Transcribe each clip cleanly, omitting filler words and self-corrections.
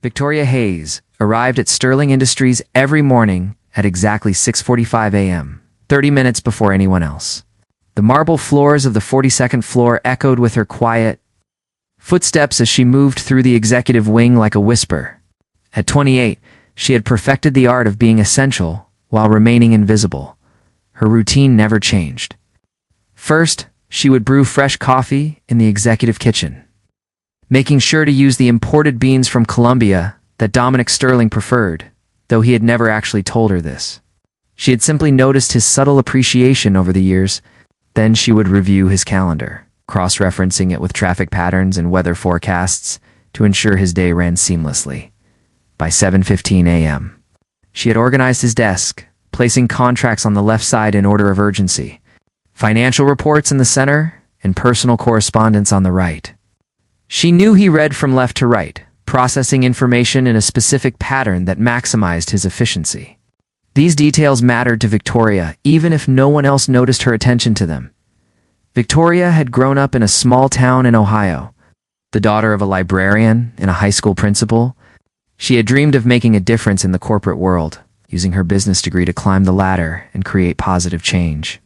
Victoria Hayes arrived at Sterling Industries every morning at exactly 6:45 a.m., 30 minutes before anyone else. The marble floors of the 42nd floor echoed with her quiet footsteps as she moved through the executive wing like a whisper. At 28, she had perfected the art of being essential while remaining invisible. Her routine never changed. First, she would brew fresh coffee in the executive kitchen, making sure to use the imported beans from Colombia that Dominic Sterling preferred, though he had never actually told her this. She had simply noticed his subtle appreciation over the years. Then she would review his calendar, cross-referencing it with traffic patterns and weather forecasts to ensure his day ran seamlessly. By 7:15 a.m., she had organized his desk, placing contracts on the left side in order of urgency, financial reports in the center, and personal correspondence on the right. She knew he read from left to right, processing information in a specific pattern that maximized his efficiency. These details mattered to Victoria, even if no one else noticed her attention to them. Victoria had grown up in a small town in Ohio, the daughter of a librarian and a high school principal. She had dreamed of making a difference in the corporate world, using her business degree to climb the ladder and create positive change.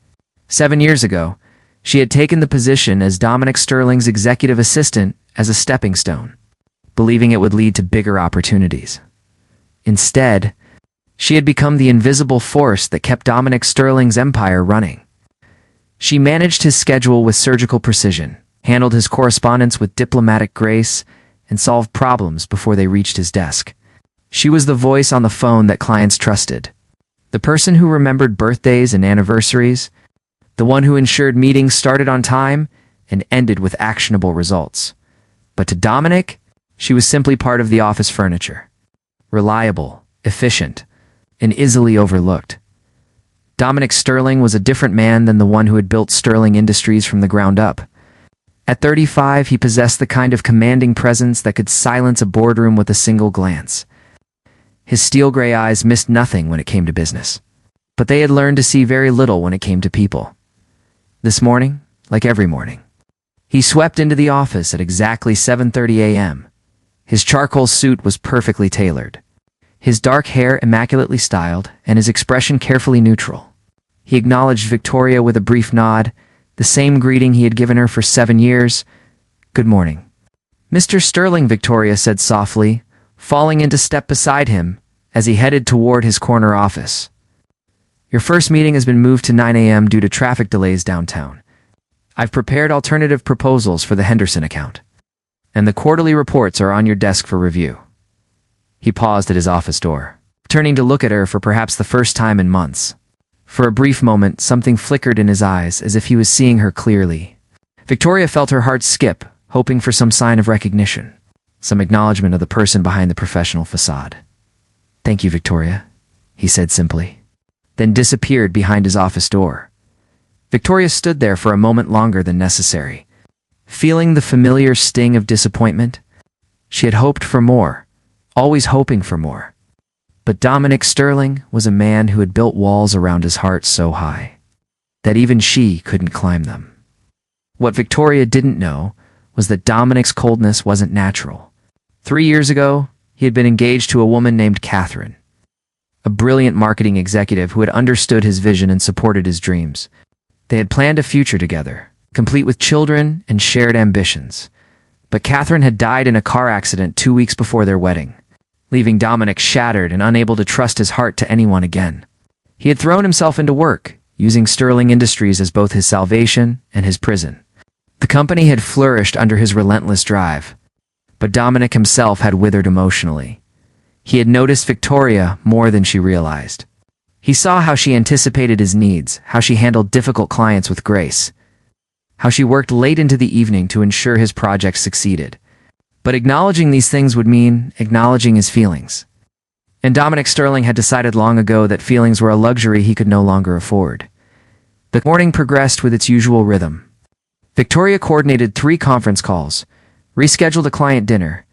7 years ago, she had taken the position as Dominic Sterling's executive assistant as a stepping stone, believing it would lead to bigger opportunities. Instead, she had become the invisible force that kept Dominic Sterling's empire running. She managed his schedule with surgical precision, handled his correspondence with diplomatic grace, and solved problems before they reached his desk. She was the voice on the phone that clients trusted, the person who remembered birthdays and anniversaries, the one who ensured meetings started on time and ended with actionable results. But to Dominic, she was simply part of the office furniture. Reliable, efficient, and easily overlooked. Dominic Sterling was a different man than the one who had built Sterling Industries from the ground up. At 35, he possessed the kind of commanding presence that could silence a boardroom with a single glance. His steel gray eyes missed nothing when it came to business, but they had learned to see very little when it came to people. This morning, like every morning, he swept into the office at exactly 7:30 a.m. His charcoal suit was perfectly tailored, his dark hair immaculately styled, and his expression carefully neutral. He acknowledged Victoria with a brief nod, the same greeting he had given her for 7 years. "Good morning, Mr. Sterling," Victoria said softly, falling into step beside him as he headed toward his corner office. "Your first meeting has been moved to 9 a.m. due to traffic delays downtown. I've prepared alternative proposals for the Henderson account, and the quarterly reports are on your desk for review." He paused at his office door, turning to look at her for perhaps the first time in months. For a brief moment, something flickered in his eyes as if he was seeing her clearly. Victoria felt her heart skip, hoping for some sign of recognition, some acknowledgement of the person behind the professional facade. "Thank you, Victoria," he said simply, then disappeared behind his office door. Victoria stood there for a moment longer than necessary, feeling the familiar sting of disappointment. She had hoped for more, always hoping for more. But Dominic Sterling was a man who had built walls around his heart so high that even she couldn't climb them. What Victoria didn't know was that Dominic's coldness wasn't natural. 3 years ago, he had been engaged to a woman named Catherine, a brilliant marketing executive who had understood his vision and supported his dreams. They had planned a future together, complete with children and shared ambitions. But Catherine had died in a car accident 2 weeks before their wedding, leaving Dominic shattered and unable to trust his heart to anyone again. He had thrown himself into work, using Sterling Industries as both his salvation and his prison. The company had flourished under his relentless drive, but Dominic himself had withered emotionally. He had noticed Victoria more than she realized. He saw how she anticipated his needs, how she handled difficult clients with grace, how she worked late into the evening to ensure his projects succeeded. But acknowledging these things would mean acknowledging his feelings. And Dominic Sterling had decided long ago that feelings were a luxury he could no longer afford. The morning progressed with its usual rhythm. Victoria coordinated 3 conference calls, rescheduled a client dinner,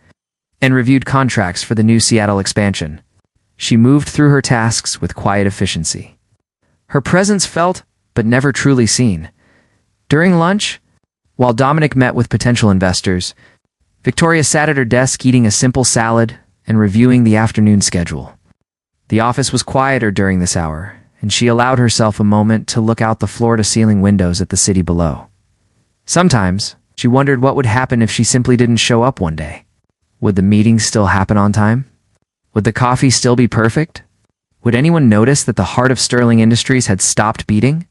and reviewed contracts for the new Seattle expansion. She moved through her tasks with quiet efficiency. Her presence felt, but never truly seen. During lunch, while Dominic met with potential investors, Victoria sat at her desk eating a simple salad, and reviewing the afternoon schedule. The office was quieter during this hour, and she allowed herself a moment to look out the floor-to-ceiling windows at the city below. Sometimes, she wondered what would happen if she simply didn't show up one day. Would the meeting still happen on time? Would the coffee still be perfect? Would anyone notice that the heart of Sterling Industries had stopped beating?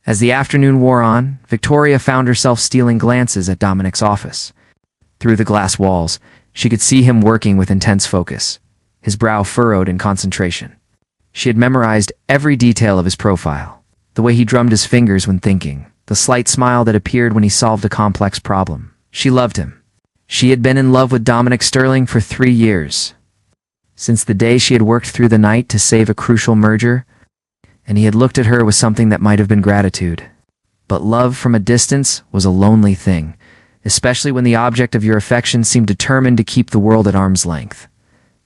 As the afternoon wore on, Victoria found herself stealing glances at Dominic's office. Through the glass walls, she could see him working with intense focus, his brow furrowed in concentration. She had memorized every detail of his profile, the way he drummed his fingers when thinking, the slight smile that appeared when he solved a complex problem. She loved him. She had been in love with Dominic Sterling for 3 years. Since the day she had worked through the night to save a crucial merger, and he had looked at her with something that might have been gratitude. But love from a distance was a lonely thing, especially when the object of your affection seemed determined to keep the world at arm's length.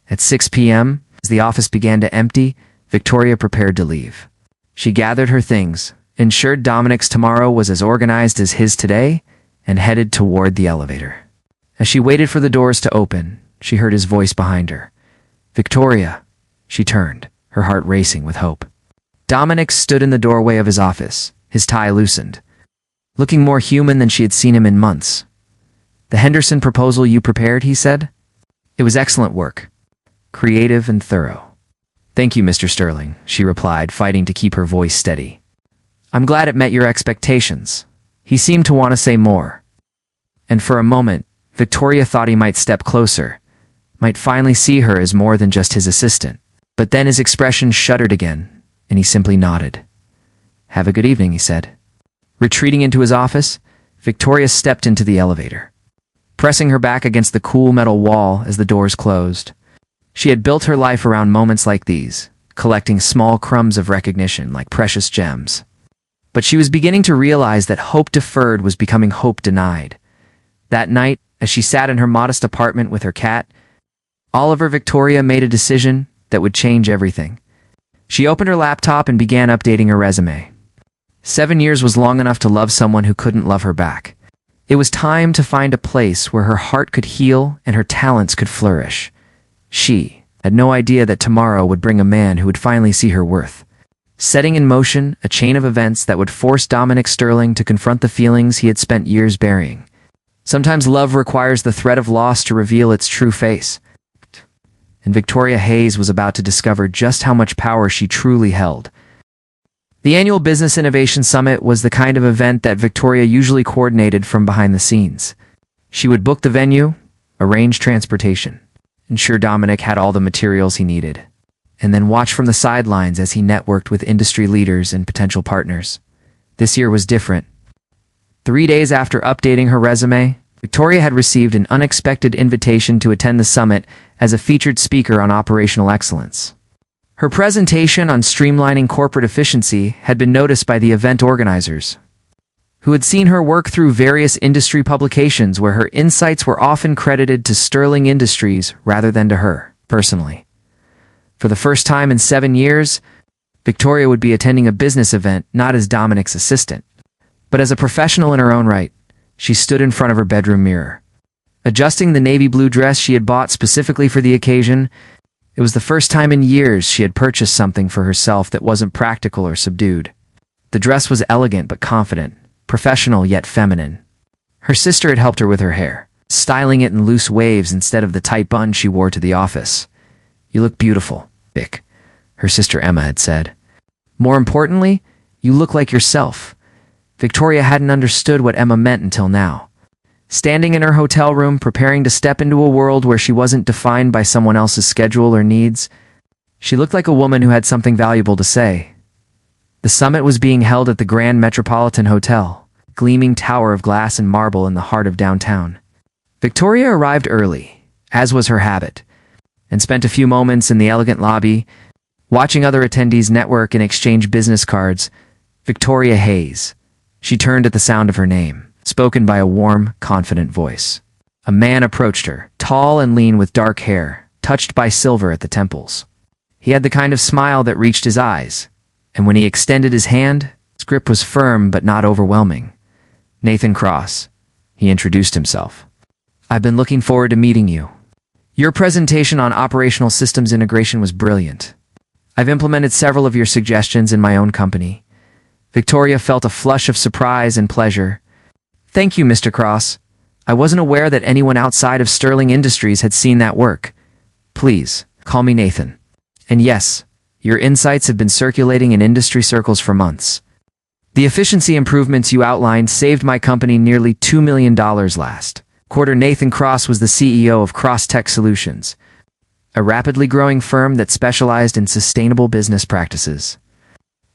At 6 p.m., as the office began to empty, Victoria prepared to leave. She gathered her things, ensured Dominic's tomorrow was as organized as his today, and headed toward the elevator. As she waited for the doors to open, she heard his voice behind her. "Victoria." She turned, her heart racing with hope. Dominic stood in the doorway of his office, his tie loosened, looking more human than she had seen him in months. "The Henderson proposal you prepared," he said. "It was excellent work. Creative and thorough." "Thank you, Mr. Sterling," she replied, fighting to keep her voice steady. "I'm glad it met your expectations." He seemed to want to say more. And for a moment, Victoria thought he might step closer, might finally see her as more than just his assistant. But then his expression shuddered again, and he simply nodded. "Have a good evening," he said. Retreating into his office, Victoria stepped into the elevator, pressing her back against the cool metal wall as the doors closed. She had built her life around moments like these, collecting small crumbs of recognition like precious gems. But she was beginning to realize that hope deferred was becoming hope denied. That night, as she sat in her modest apartment with her cat, Oliver, Victoria made a decision that would change everything. She opened her laptop and began updating her resume. 7 years was long enough to love someone who couldn't love her back. It was time to find a place where her heart could heal and her talents could flourish. She had no idea that tomorrow would bring a man who would finally see her worth, setting in motion a chain of events that would force Dominic Sterling to confront the feelings he had spent years burying. Sometimes love requires the threat of loss to reveal its true face. And Victoria Hayes was about to discover just how much power she truly held. The annual Business Innovation Summit was the kind of event that Victoria usually coordinated from behind the scenes. She would book the venue, arrange transportation, ensure Dominic had all the materials he needed, and then watch from the sidelines as he networked with industry leaders and potential partners. This year was different. 3 days after updating her resume, Victoria had received an unexpected invitation to attend the summit as a featured speaker on operational excellence. Her presentation on streamlining corporate efficiency had been noticed by the event organizers, who had seen her work through various industry publications where her insights were often credited to Sterling Industries rather than to her, personally. For the first time in 7 years, Victoria would be attending a business event not as Dominic's assistant, but as a professional in her own right. She stood in front of her bedroom mirror, adjusting the navy blue dress she had bought specifically for the occasion. It was the first time in years she had purchased something for herself that wasn't practical or subdued. The dress was elegant but confident, professional yet feminine. Her sister had helped her with her hair, styling it in loose waves instead of the tight bun she wore to the office. "You look beautiful, Vic," her sister Emma had said. "More importantly, you look like yourself." Victoria hadn't understood what Emma meant until now. Standing in her hotel room, preparing to step into a world where she wasn't defined by someone else's schedule or needs, she looked like a woman who had something valuable to say. The summit was being held at the Grand Metropolitan Hotel, gleaming tower of glass and marble in the heart of downtown. Victoria arrived early, as was her habit, and spent a few moments in the elegant lobby, watching other attendees network and exchange business cards. Victoria Hayes. She turned at the sound of her name, spoken by a warm, confident voice. A man approached her, tall and lean with dark hair, touched by silver at the temples. He had the kind of smile that reached his eyes, and when he extended his hand, his grip was firm but not overwhelming. "Nathan Cross," he introduced himself. "I've been looking forward to meeting you. Your presentation on operational systems integration was brilliant. I've implemented several of your suggestions in my own company. Victoria felt a flush of surprise and pleasure. Thank you, Mr. Cross. I wasn't aware that anyone outside of Sterling Industries had seen that work. Please, call me Nathan. And yes, your insights have been circulating in industry circles for months. The efficiency improvements you outlined saved my company nearly $2 million last quarter. Nathan Cross was the CEO of Cross Tech Solutions, a rapidly growing firm that specialized in sustainable business practices.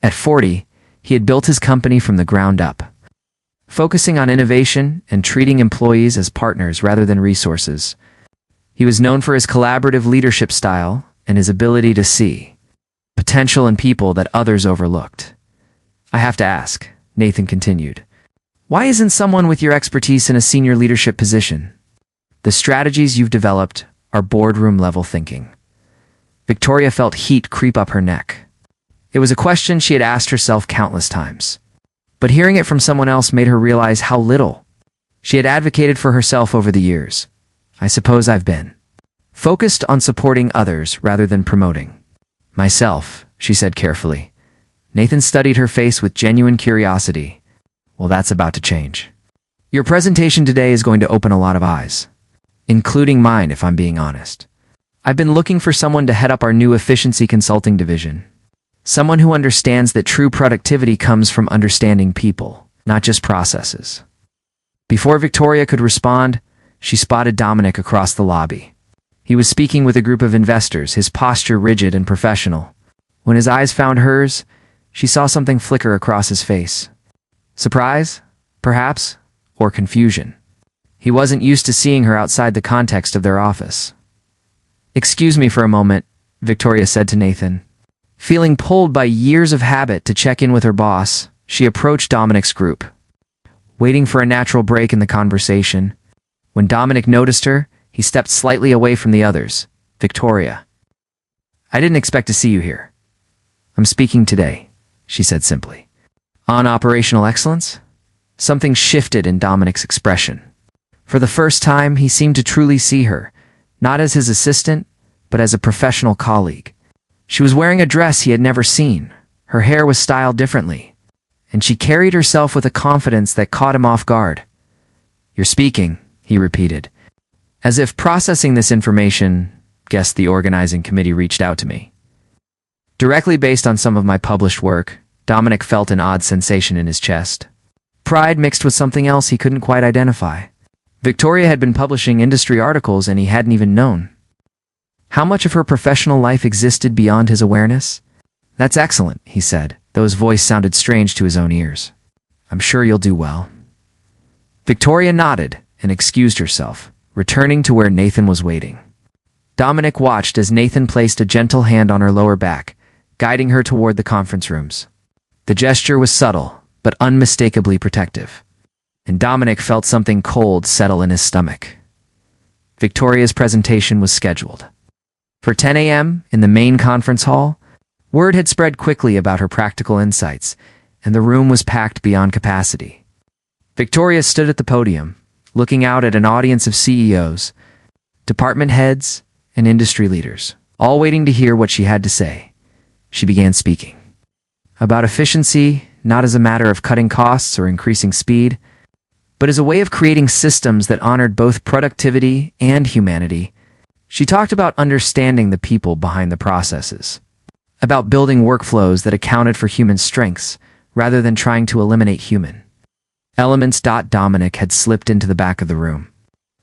At 40, he had built his company from the ground up, focusing on innovation and treating employees as partners rather than resources. He was known for his collaborative leadership style and his ability to see potential in people that others overlooked. I have to ask, Nathan continued, why isn't someone with your expertise in a senior leadership position? The strategies you've developed are boardroom-level thinking. Victoria felt heat creep up her neck. It was a question she had asked herself countless times, but hearing it from someone else made her realize how little she had advocated for herself over the years. I suppose I've been focused on supporting others rather than promoting myself, she said carefully. Nathan studied her face with genuine curiosity. Well, that's about to change. Your presentation today is going to open a lot of eyes, including mine, if I'm being honest. I've been looking for someone to head up our new efficiency consulting division. Someone who understands that true productivity comes from understanding people, not just processes. Before Victoria could respond, she spotted Dominic across the lobby. He was speaking with a group of investors, his posture rigid and professional. When his eyes found hers, she saw something flicker across his face. Surprise, perhaps, or confusion. He wasn't used to seeing her outside the context of their office. Excuse me for a moment, Victoria said to Nathan. Feeling pulled by years of habit to check in with her boss, she approached Dominic's group, waiting for a natural break in the conversation. When Dominic noticed her, he stepped slightly away from the others. Victoria, I didn't expect to see you here. I'm speaking today, she said simply. On operational excellence? Something shifted in Dominic's expression. For the first time, he seemed to truly see her, not as his assistant, but as a professional colleague. She was wearing a dress he had never seen. Her hair was styled differently, and she carried herself with a confidence that caught him off guard. You're speaking, he repeated. As if processing this information, guess the organizing committee reached out to me. Directly based on some of my published work, Dominic felt an odd sensation in his chest. Pride mixed with something else he couldn't quite identify. Victoria had been publishing industry articles and he hadn't even known. How much of her professional life existed beyond his awareness? That's excellent, he said, though his voice sounded strange to his own ears. I'm sure you'll do well. Victoria nodded and excused herself, returning to where Nathan was waiting. Dominic watched as Nathan placed a gentle hand on her lower back, guiding her toward the conference rooms. The gesture was subtle, but unmistakably protective, and Dominic felt something cold settle in his stomach. Victoria's presentation was scheduled for 10 a.m. in the main conference hall. Word had spread quickly about her practical insights, and the room was packed beyond capacity. Victoria stood at the podium, looking out at an audience of CEOs, department heads, and industry leaders, all waiting to hear what she had to say. She began speaking about efficiency, not as a matter of cutting costs or increasing speed, but as a way of creating systems that honored both productivity and humanity. She talked about understanding the people behind the processes, about building workflows that accounted for human strengths rather than trying to eliminate human elements. Dominic had slipped into the back of the room,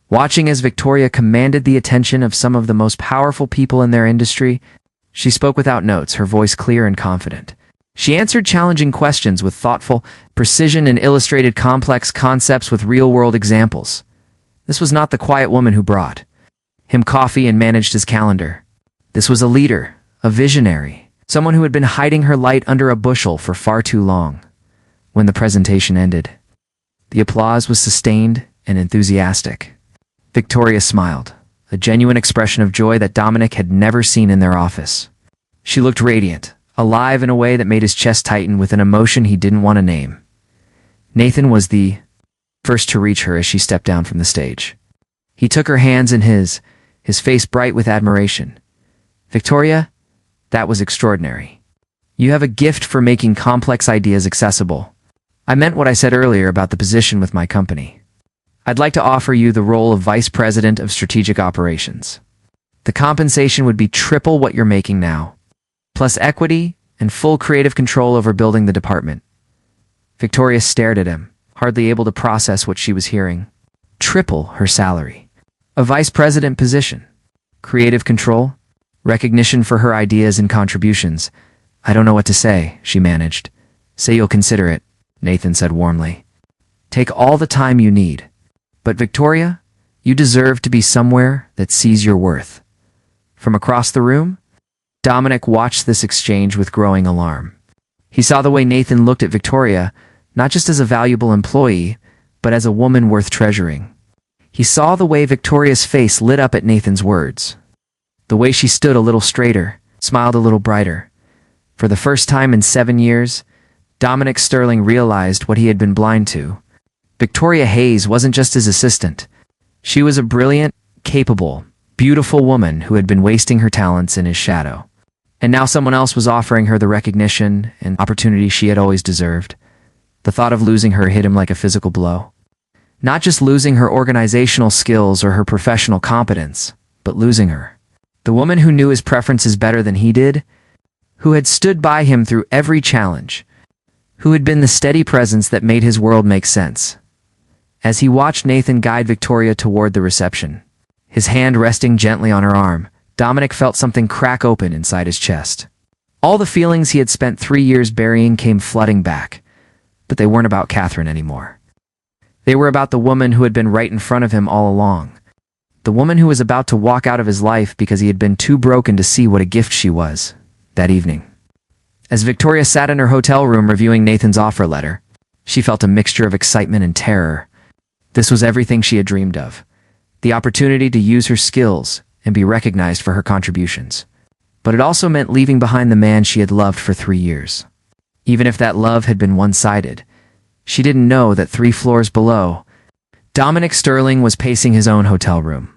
watching as Victoria commanded the attention of some of the most powerful people in their industry. She spoke without notes, her voice clear and confident. She answered challenging questions with thoughtful precision and illustrated complex concepts with real-world examples. This was not the quiet woman who brought him coffee and managed his calendar. This was a leader, a visionary, someone who had been hiding her light under a bushel for far too long. When the presentation ended, the applause was sustained and enthusiastic. Victoria smiled, a genuine expression of joy that Dominic had never seen in their office. She looked radiant, alive in a way that made his chest tighten with an emotion he didn't want to name. Nathan was the first to reach her as she stepped down from the stage. He took her hands in his his face bright with admiration. "Victoria, that was extraordinary. You have a gift for making complex ideas accessible. I meant what I said earlier about the position with my company. I'd like to offer you the role of Vice President of Strategic Operations. The compensation would be triple what you're making now, plus equity and full creative control over building the department." Victoria stared at him, hardly able to process what she was hearing. Triple her salary. A vice president position. Creative control. Recognition for her ideas and contributions. "I don't know what to say," she managed. "Say you'll consider it," Nathan said warmly. "Take all the time you need. But Victoria, you deserve to be somewhere that sees your worth." From across the room, Dominic watched this exchange with growing alarm. He saw the way Nathan looked at Victoria, not just as a valuable employee, but as a woman worth treasuring. He saw the way Victoria's face lit up at Nathan's words. The way she stood a little straighter, smiled a little brighter. For the first time in 7 years, Dominic Sterling realized what he had been blind to. Victoria Hayes wasn't just his assistant. She was a brilliant, capable, beautiful woman who had been wasting her talents in his shadow. And now someone else was offering her the recognition and opportunity she had always deserved. The thought of losing her hit him like a physical blow. Not just losing her organizational skills or her professional competence, but losing her. The woman who knew his preferences better than he did, who had stood by him through every challenge, who had been the steady presence that made his world make sense. As he watched Nathan guide Victoria toward the reception, his hand resting gently on her arm, Dominic felt something crack open inside his chest. All the feelings he had spent 3 years burying came flooding back, but they weren't about Catherine anymore. They were about the woman who had been right in front of him all along. The woman who was about to walk out of his life because he had been too broken to see what a gift she was that evening. As Victoria sat in her hotel room reviewing Nathan's offer letter, she felt a mixture of excitement and terror. This was everything she had dreamed of. The opportunity to use her skills and be recognized for her contributions. But it also meant leaving behind the man she had loved for 3 years. Even if that love had been one-sided, she didn't know that 3 floors below, Dominic Sterling was pacing his own hotel room,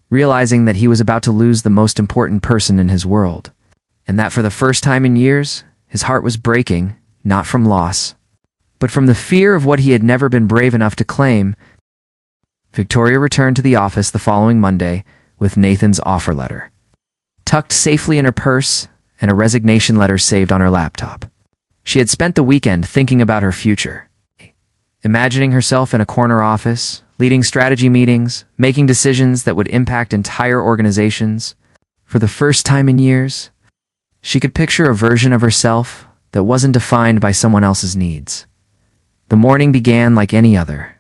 realizing that he was about to lose the most important person in his world, and that for the first time in years, his heart was breaking, not from loss, but from the fear of what he had never been brave enough to claim. Victoria returned to the office the following Monday with Nathan's offer letter, tucked safely in her purse and a resignation letter saved on her laptop. She had spent the weekend thinking about her future, imagining herself in a corner office, leading strategy meetings, making decisions that would impact entire organizations. For the first time in years, she could picture a version of herself that wasn't defined by someone else's needs. The morning began like any other.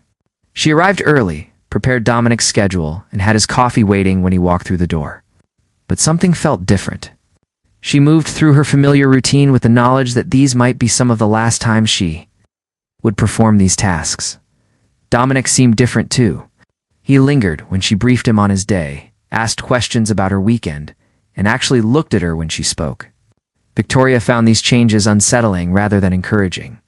She arrived early, prepared Dominic's schedule, and had his coffee waiting when he walked through the door. But something felt different. She moved through her familiar routine with the knowledge that these might be some of the last times she would perform these tasks. Dominic seemed different too. He lingered when she briefed him on his day, asked questions about her weekend, and actually looked at her when she spoke. Victoria found these changes unsettling rather than encouraging.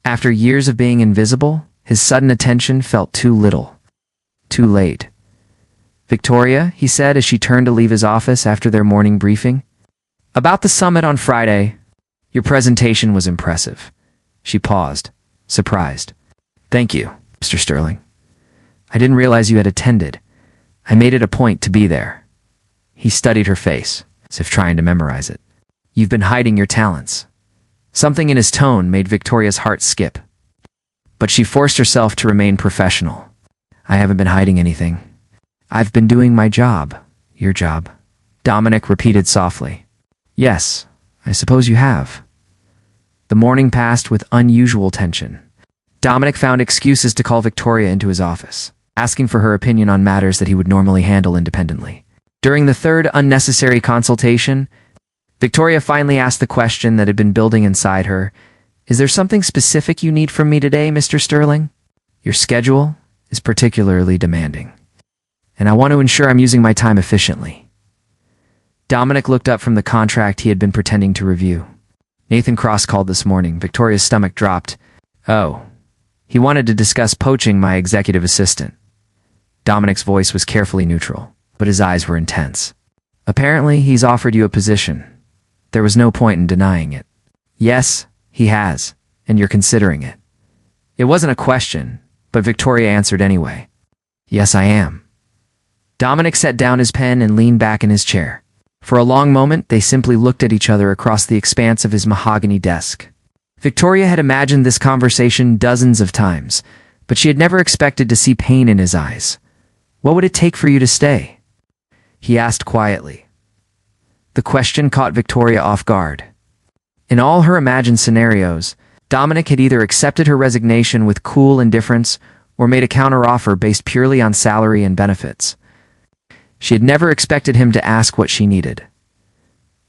After years of being invisible, his sudden attention felt too little. Too late. "Victoria," he said as she turned to leave his office after their morning briefing. "About the summit on Friday, your presentation was impressive." She paused, surprised. "Thank you, Mr. Sterling. I didn't realize you had attended. I made it a point to be there." He studied her face, as if trying to memorize it. "You've been hiding your talents." Something in his tone made Victoria's heart skip. But she forced herself to remain professional. "I haven't been hiding anything. I've been doing my job." "Your job?" Dominic repeated softly. "Yes, I suppose you have." The morning passed with unusual tension. Dominic found excuses to call Victoria into his office, asking for her opinion on matters that he would normally handle independently. During the third unnecessary consultation, Victoria finally asked the question that had been building inside her. "Is there something specific you need from me today, Mr. Sterling? Your schedule is particularly demanding, and I want to ensure I'm using my time efficiently." Dominic looked up from the contract he had been pretending to review. "Nathan Cross called this morning." Victoria's stomach dropped. "Oh, he wanted to discuss poaching my executive assistant." Dominic's voice was carefully neutral. but his eyes were intense. Apparently, he's offered you a position. There was no point in denying it. Yes, he has, and you're considering it. It wasn't a question, but Victoria answered anyway. Yes, I am. Dominic set down his pen and leaned back in his chair. For a long moment, they simply looked at each other across the expanse of his mahogany desk. Victoria had imagined this conversation dozens of times, but she had never expected to see pain in his eyes. What would it take for you to stay? He asked quietly. The question caught Victoria off guard. In all her imagined scenarios, Dominic had either accepted her resignation with cool indifference or made a counteroffer based purely on salary and benefits. She had never expected him to ask what she needed.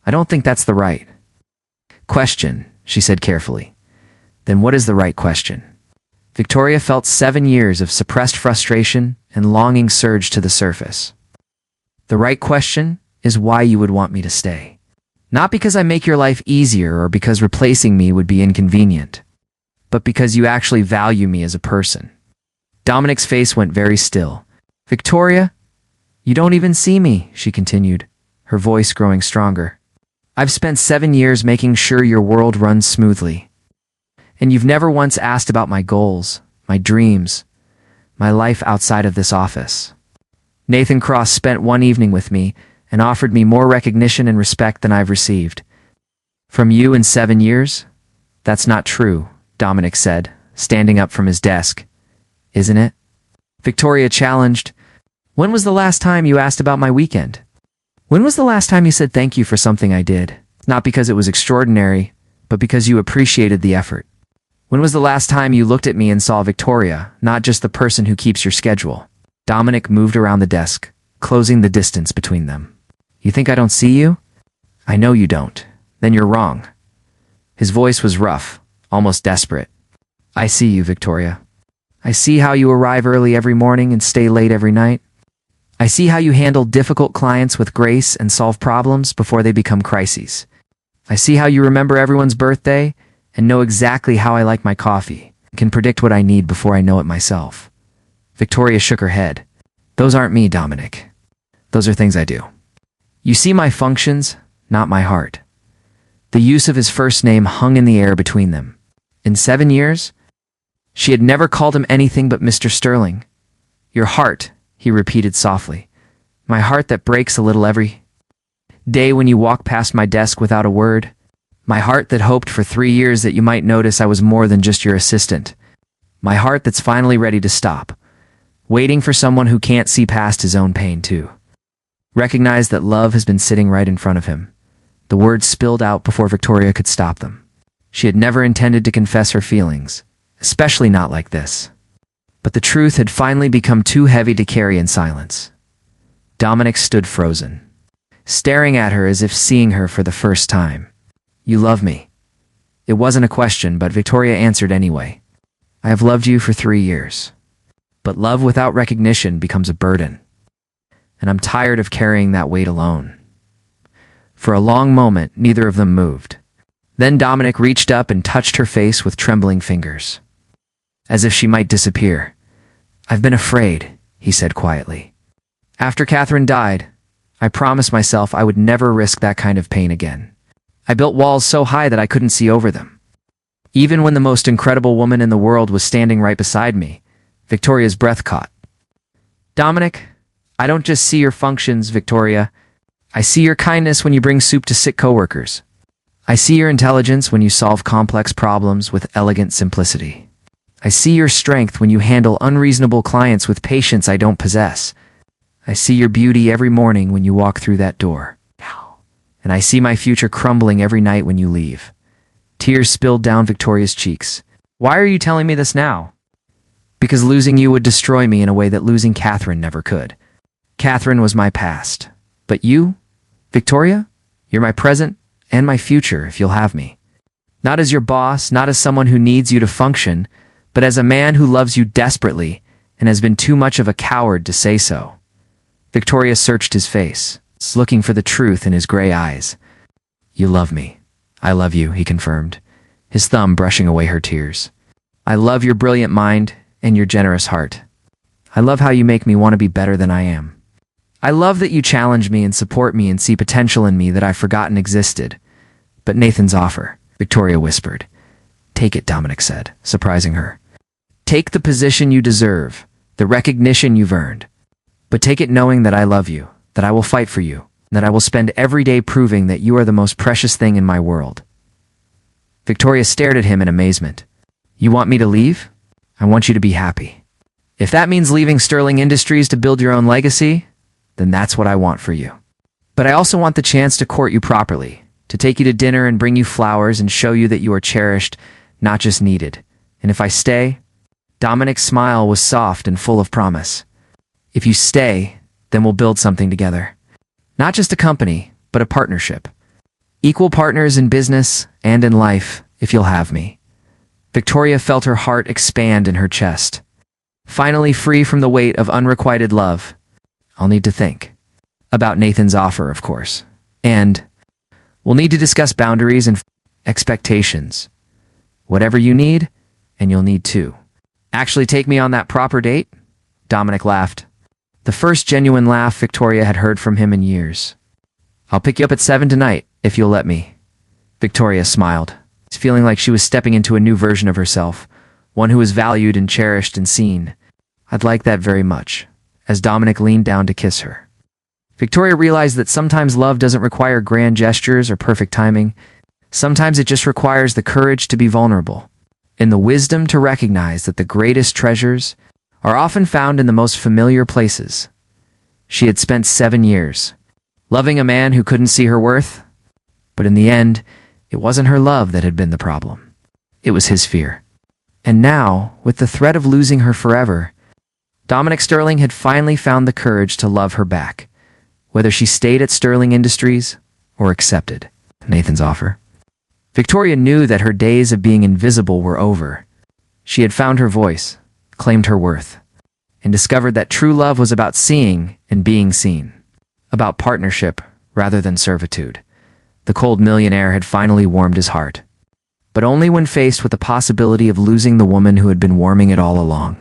I don't think that's the right question, she said carefully. Then what is the right question? Victoria felt 7 years of suppressed frustration and longing surge to the surface. The right question is why you would want me to stay. Not because I make your life easier or because replacing me would be inconvenient, but because you actually value me as a person. Dominic's face went very still. Victoria, you don't even see me, she continued, her voice growing stronger. I've spent 7 years making sure your world runs smoothly. And you've never once asked about my goals, my dreams, my life outside of this office. Nathan Cross spent one evening with me and offered me more recognition and respect than I've received. From you in 7 years? That's not true, Dominic said, standing up from his desk. Isn't it? Victoria challenged. When was the last time you asked about my weekend? When was the last time you said thank you for something I did? Not because it was extraordinary, but because you appreciated the effort. When was the last time you looked at me and saw Victoria, not just the person who keeps your schedule? Dominic moved around the desk, closing the distance between them. You think I don't see you? I know you don't. Then you're wrong. His voice was rough, almost desperate. I see you, Victoria. I see how you arrive early every morning and stay late every night. I see how you handle difficult clients with grace and solve problems before they become crises. I see how you remember everyone's birthday and know exactly how I like my coffee, can predict what I need before I know it myself. Victoria shook her head. Those aren't me, Dominic. Those are things I do. You see my functions, not my heart. The use of his first name hung in the air between them. In 7 years, she had never called him anything but Mr. Sterling. Your heart, he repeated softly. My heart that breaks a little every day when you walk past my desk without a word. My heart that hoped for 3 years that you might notice I was more than just your assistant. My heart that's finally ready to stop, waiting for someone who can't see past his own pain too. Recognize that love has been sitting right in front of him. The words spilled out before Victoria could stop them. She had never intended to confess her feelings, especially not like this. But the truth had finally become too heavy to carry in silence. Dominic stood frozen, staring at her as if seeing her for the first time. You love me. It wasn't a question, but Victoria answered anyway. I have loved you for 3 years. But love without recognition becomes a burden. And I'm tired of carrying that weight alone. For a long moment, neither of them moved. Then Dominic reached up and touched her face with trembling fingers, as if she might disappear. I've been afraid, he said quietly. After Catherine died, I promised myself I would never risk that kind of pain again. I built walls so high that I couldn't see over them. Even when the most incredible woman in the world was standing right beside me, Victoria's breath caught. Dominic, I don't just see your functions, Victoria. I see your kindness when you bring soup to sick coworkers. I see your intelligence when you solve complex problems with elegant simplicity. I see your strength when you handle unreasonable clients with patience I don't possess. I see your beauty every morning when you walk through that door. And I see my future crumbling every night when you leave. Tears spilled down Victoria's cheeks. Why are you telling me this now? Because losing you would destroy me in a way that losing Catherine never could. Catherine was my past. But you, Victoria, you're my present and my future if you'll have me. Not as your boss, not as someone who needs you to function, but as a man who loves you desperately and has been too much of a coward to say so. Victoria searched his face, looking for the truth in his gray eyes. You love me. I love you, he confirmed, his thumb brushing away her tears. I love your brilliant mind and your generous heart. I love how you make me want to be better than I am. I love that you challenge me and support me and see potential in me that I've forgotten existed. But Nathan's offer, Victoria whispered. Take it, Dominic said, surprising her. Take the position you deserve, the recognition you've earned. But take it knowing that I love you, that I will fight for you, and that I will spend every day proving that you are the most precious thing in my world. Victoria stared at him in amazement. You want me to leave? I want you to be happy. If that means leaving Sterling Industries to build your own legacy, then that's what I want for you. But I also want the chance to court you properly, to take you to dinner and bring you flowers and show you that you are cherished, not just needed. And if I stay, Dominic's smile was soft and full of promise. If you stay, then we'll build something together. Not just a company, but a partnership. Equal partners in business and in life, if you'll have me. Victoria felt her heart expand in her chest. Finally free from the weight of unrequited love. I'll need to think. About Nathan's offer, of course. And we'll need to discuss boundaries and expectations. Whatever you need, and you'll need to. Actually take me on that proper date? Dominic laughed. The first genuine laugh Victoria had heard from him in years. I'll pick you up at 7 tonight, if you'll let me. Victoria smiled, feeling like she was stepping into a new version of herself, one who was valued and cherished and seen. I'd like that very much, as Dominic leaned down to kiss her. Victoria realized that sometimes love doesn't require grand gestures or perfect timing. Sometimes it just requires the courage to be vulnerable, and the wisdom to recognize that the greatest treasures are often found in the most familiar places. She had spent 7 years loving a man who couldn't see her worth, but in the end, it wasn't her love that had been the problem. It was his fear. And now, with the threat of losing her forever, Dominic Sterling had finally found the courage to love her back, whether she stayed at Sterling Industries or accepted Nathan's offer. Victoria knew that her days of being invisible were over. She had found her voice, claimed her worth, and discovered that true love was about seeing and being seen, about partnership rather than servitude. The cold millionaire had finally warmed his heart, but only when faced with the possibility of losing the woman who had been warming it all along.